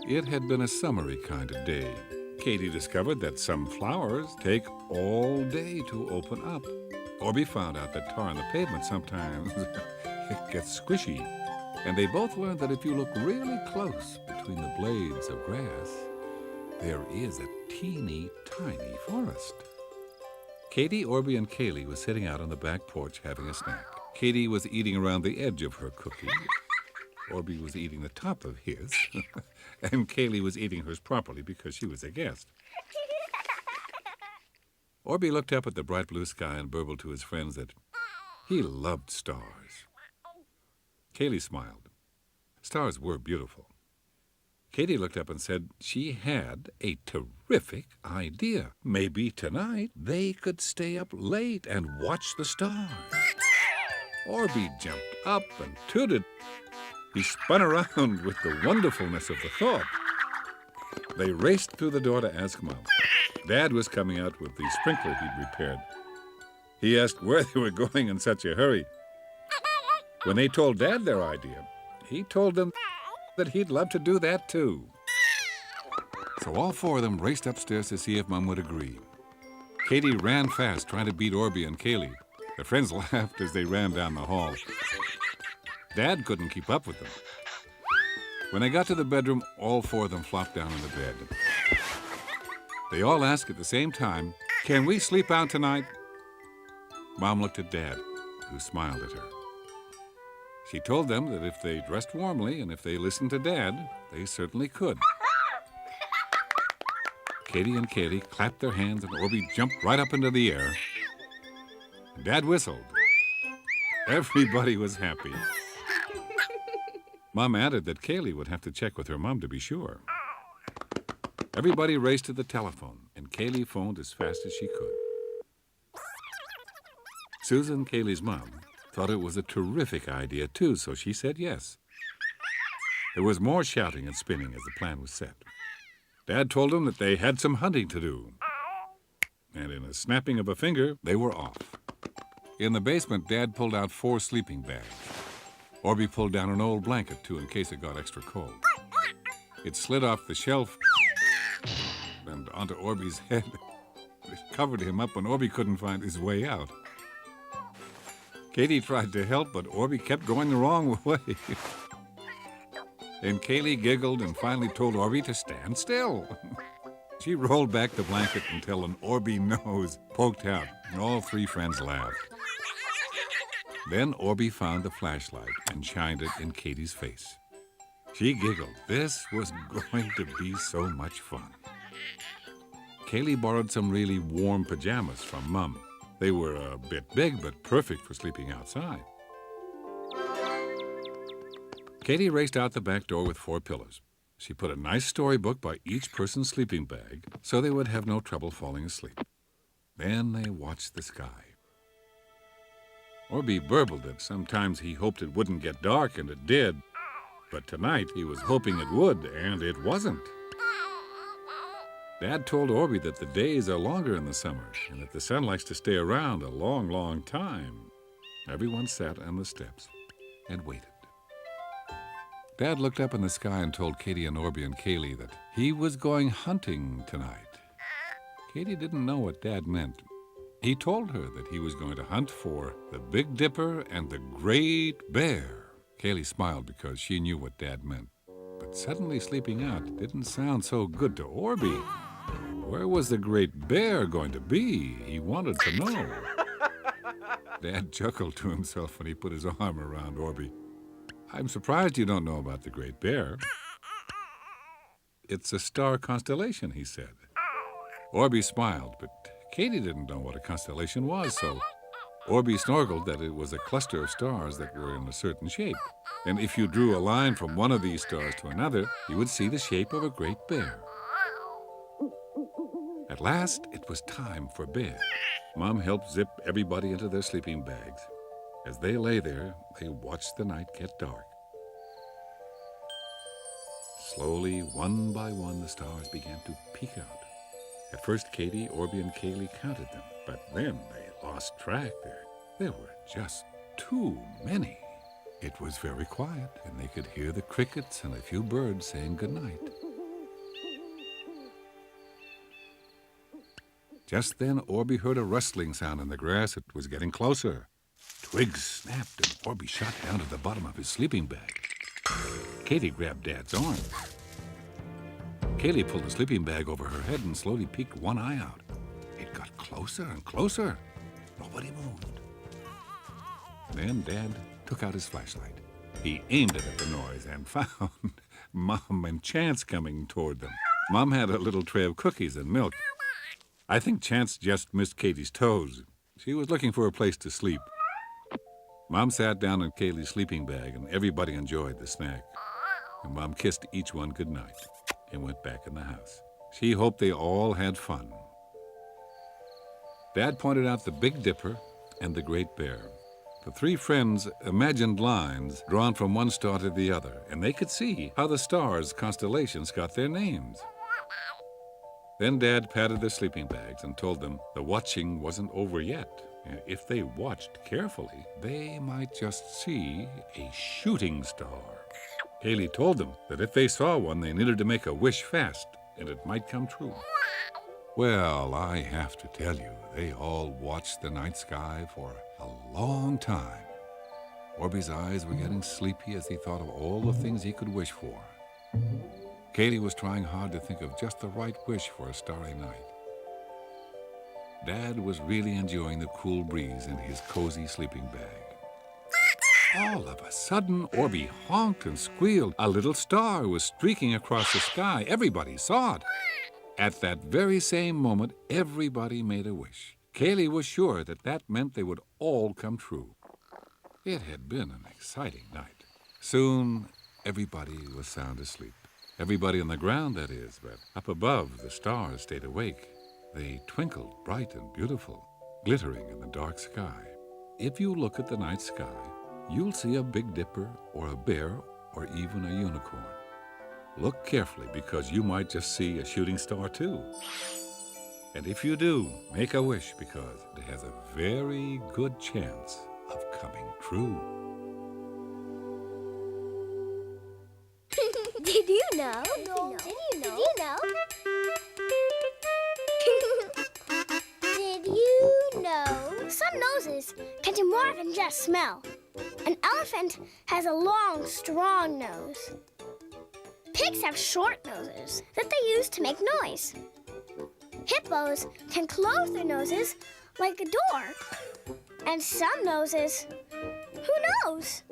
It had been a summery kind of day. Katy discovered that some flowers take all day to open up. Orbie found out that tar on the pavement sometimes it gets squishy. And they both learned that if you look really close between the blades of grass, there is a teeny tiny forest. Katy, Orbie, and Kaylee were sitting out on the back porch having a snack. Katy was eating around the edge of her cookie. Orbie was eating the top of his. And Kaylee was eating hers properly because she was a guest. Orbie looked up at the bright blue sky and burbled to his friends that he loved stars. Kaylee smiled. Stars were beautiful. Katy looked up and said she had a terrific idea. Maybe tonight they could stay up late and watch the stars. Orbie jumped up and tooted. He spun around with the wonderfulness of the thought. They raced through the door to ask Mom. Dad was coming out with the sprinkler he'd repaired. He asked where they were going in such a hurry. When they told Dad their idea, he told them that he'd love to do that too. So all four of them raced upstairs to see if Mom would agree. Katy ran fast, trying to beat Orbie and Kaylee. The friends laughed as they ran down the hall. Dad couldn't keep up with them. When they got to the bedroom, all four of them flopped down in the bed. They all asked at the same time, "Can we sleep out tonight?" Mom looked at Dad, who smiled at her. She told them that if they dressed warmly and if they listened to Dad, they certainly could. Katy and Kaylee clapped their hands and Orbie jumped right up into the air. Dad whistled. Everybody was happy. Mom added that Kaylee would have to check with her mom to be sure. Everybody raced to the telephone, and Kaylee phoned as fast as she could. Susan, Kaylee's mom, thought it was a terrific idea, too, so she said yes. There was more shouting and spinning as the plan was set. Dad told them that they had some hunting to do. And in a snapping of a finger, they were off. In the basement, Dad pulled out 4 sleeping bags. Orbie pulled down an old blanket, too, in case it got extra cold. It slid off the shelf and onto Orbie's head. It covered him up when Orbie couldn't find his way out. Katy tried to help, but Orbie kept going the wrong way. And Kaylee giggled and finally told Orbie to stand still. She rolled back the blanket until an Orbie nose poked out, and all 3 friends laughed. Then Orbie found the flashlight and shined it in Katy's face. She giggled. This was going to be so much fun. Kaylee borrowed some really warm pajamas from Mom. They were a bit big, but perfect for sleeping outside. Katy raced out the back door with 4 pillows. She put a nice storybook by each person's sleeping bag so they would have no trouble falling asleep. Then they watched the sky. Orbie burbled that sometimes he hoped it wouldn't get dark, and it did. But tonight he was hoping it would, and it wasn't. Dad told Orbie that the days are longer in the summer and that the sun likes to stay around a long, long time. Everyone sat on the steps and waited. Dad looked up in the sky and told Katy and Orbie and Kaylee that he was going hunting tonight. Katy didn't know what Dad meant. He told her that he was going to hunt for the Big Dipper and the Great Bear. Kaylee smiled because she knew what Dad meant. But suddenly sleeping out didn't sound so good to Orbie. Where was the Great Bear going to be? He wanted to know. Dad chuckled to himself when he put his arm around Orbie. "I'm surprised you don't know about the Great Bear. It's a star constellation," he said. Orbie smiled, but Katy didn't know what a constellation was, so Orbie snorkeled that it was a cluster of stars that were in a certain shape. And if you drew a line from one of these stars to another, you would see the shape of a great bear. At last, it was time for bed. Mom helped zip everybody into their sleeping bags. As they lay there, they watched the night get dark. Slowly, one by one, the stars began to peek out. At first, Katy, Orbie, and Kaylee counted them, but then they lost track. There were just too many. It was very quiet, and they could hear the crickets and a few birds saying goodnight. Just then, Orbie heard a rustling sound in the grass. It was getting closer. Twigs snapped, and Orbie shot down to the bottom of his sleeping bag. Katie grabbed Dad's arm. Kaylee pulled the sleeping bag over her head and slowly peeked one eye out. It got closer and closer. Nobody moved. Then Dad took out his flashlight. He aimed it at the noise and found Mom and Chance coming toward them. Mom had a little tray of cookies and milk. I think Chance just missed Katie's toes. She was looking for a place to sleep. Mom sat down in Kaylee's sleeping bag, and everybody enjoyed the snack. And Mom kissed each one goodnight and went back in the house. She hoped they all had fun. Dad pointed out the Big Dipper and the Great Bear. The three friends imagined lines drawn from one star to the other, and they could see how the stars' constellations got their names. Then Dad patted their sleeping bags and told them the watching wasn't over yet. If they watched carefully, they might just see a shooting star. Haley told them that if they saw one, they needed to make a wish fast, and it might come true. Well, I have to tell you, they all watched the night sky for a long time. Orbie's eyes were getting sleepy as he thought of all the things he could wish for. Katie was trying hard to think of just the right wish for a starry night. Dad was really enjoying the cool breeze in his cozy sleeping bag. All of a sudden, Orbie honked and squealed. A little star was streaking across the sky. Everybody saw it. At that very same moment, everybody made a wish. Kaylee was sure that that meant they would all come true. It had been an exciting night. Soon, everybody was sound asleep. Everybody on the ground, that is, but up above, the stars stayed awake. They twinkled bright and beautiful, glittering in the dark sky. If you look at the night sky, you'll see a Big Dipper or a bear or even a unicorn. Look carefully, because you might just see a shooting star too. And if you do, make a wish, because it has a very good chance of coming true. Did you know? Did you know? Did you know? Some noses can do more than just smell. An elephant has a long, strong nose. Pigs have short noses that they use to make noise. Hippos can close their noses like a door. And some noses, who knows?